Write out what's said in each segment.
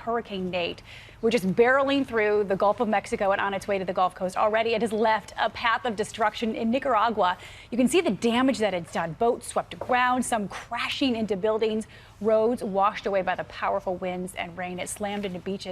Hurricane Nate, which is barreling through the Gulf of Mexico and on its way to the Gulf Coast. Already it has left a path of destruction in Nicaragua. You can see the damage that it's done. Boats swept to ground, some crashing into buildings, roads washed away by the powerful winds and rain. It slammed into beach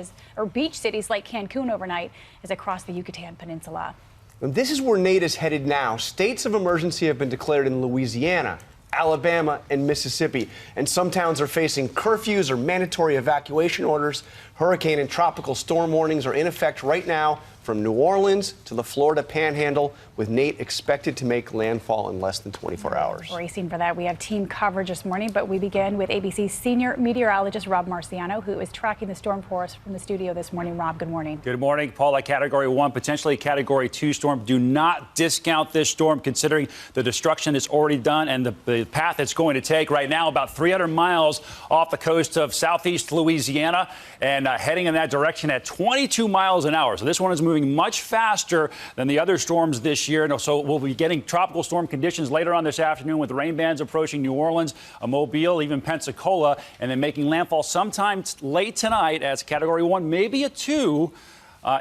cities like Cancun overnight as it crossed the Yucatan Peninsula. And this is where Nate is headed now. States of emergency have been declared in Louisiana, Alabama, and Mississippi, and some towns are facing curfews or mandatory evacuation orders. Hurricane and tropical storm warnings are in effect right now from New Orleans to the Florida Panhandle, with Nate expected to make landfall in less than 24 hours. Bracing for that. We have team coverage this morning, but we begin with ABC's senior meteorologist Rob Marciano, who is tracking the storm for us from the studio this morning. Rob, good morning. Good morning, Paula. Category 1, potentially Category 2 storm. Do not discount this storm, considering the destruction it's already done and the path it's going to take. Right now, about 300 miles off the coast of southeast Louisiana, and heading in that direction at 22 miles an hour. So this one is moving much faster than the other storms this year. And so we'll be getting tropical storm conditions later on this afternoon, with rain bands approaching New Orleans, Mobile, even Pensacola, and then making landfall sometime late tonight as Category 1, maybe a 2.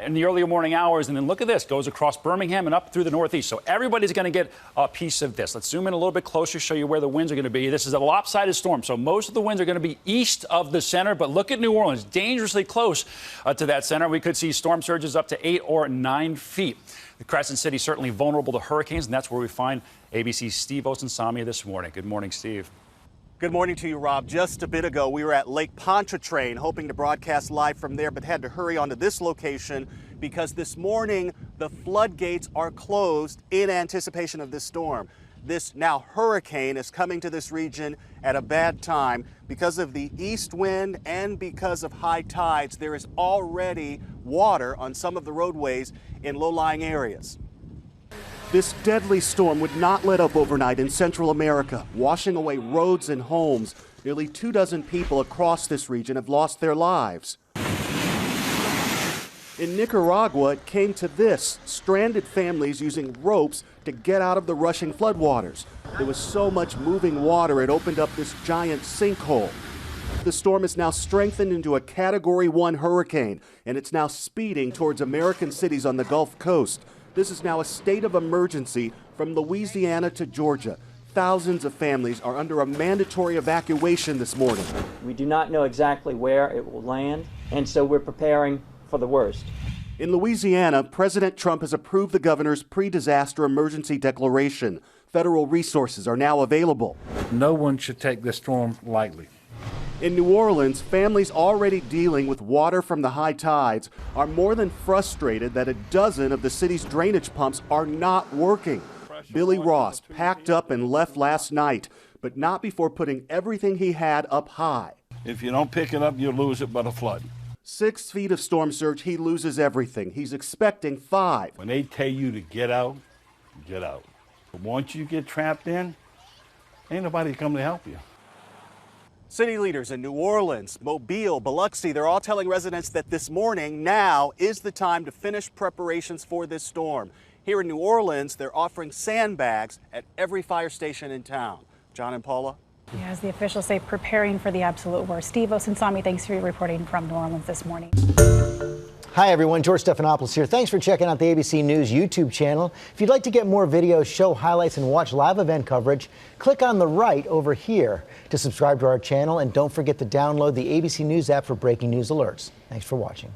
In the early morning hours. And then look at this, goes across Birmingham and up through the Northeast. So everybody's going to get a piece of this. Let's zoom in a little bit closer, show you where the winds are going to be. This is a lopsided storm, so most of the winds are going to be east of the center. But look at New Orleans, dangerously close to that center. We could see storm surges up to 8 or 9 feet. The Crescent City certainly vulnerable to hurricanes, and that's where we find ABC's Steve Osunsami this morning. Good morning, Steve. Good morning to you, Rob. Just a bit ago, we were at Lake Pontchartrain, hoping to broadcast live from there, but had to hurry onto this location because this morning the floodgates are closed in anticipation of this storm. This now hurricane is coming to this region at a bad time because of the east wind and because of high tides. There is already water on some of the roadways in low-lying areas. This deadly storm would not let up overnight in Central America, washing away roads and homes. Nearly 24 people across this region have lost their lives. In Nicaragua, it came to this: stranded families using ropes to get out of the rushing floodwaters. There was so much moving water, it opened up this giant sinkhole. The storm is now strengthened into a Category 1 hurricane, and it's now speeding towards American cities on the Gulf Coast. This is now a state of emergency from Louisiana to Georgia. Thousands of families are under a mandatory evacuation this morning. We do not know exactly where it will land, and so we're preparing for the worst. In Louisiana, President Trump has approved the governor's pre-disaster emergency declaration. Federal resources are now available. No one should take this storm lightly. In New Orleans, families already dealing with water from the high tides are more than frustrated that a dozen of the city's drainage pumps are not working. Billy Ross packed up and left last night, but not before putting everything he had up high. If you don't pick it up, you'll lose it by the flood. 6 feet of storm surge, he loses everything. He's expecting 5. When they tell you to get out, get out. But once you get trapped in, ain't nobody coming to help you. City leaders in New Orleans, Mobile, Biloxi, they're all telling residents that this morning, now, is the time to finish preparations for this storm. Here in New Orleans, they're offering sandbags at every fire station in town. John and Paula? Yeah, as the officials say, preparing for the absolute worst. Steve Osunsami, thanks for your reporting from New Orleans this morning. Hi, everyone. George Stephanopoulos here. Thanks for checking out the ABC News YouTube channel. If you'd like to get more videos, show highlights, and watch live event coverage, click on the right over here to subscribe to our channel. And don't forget to download the ABC News app for breaking news alerts. Thanks for watching.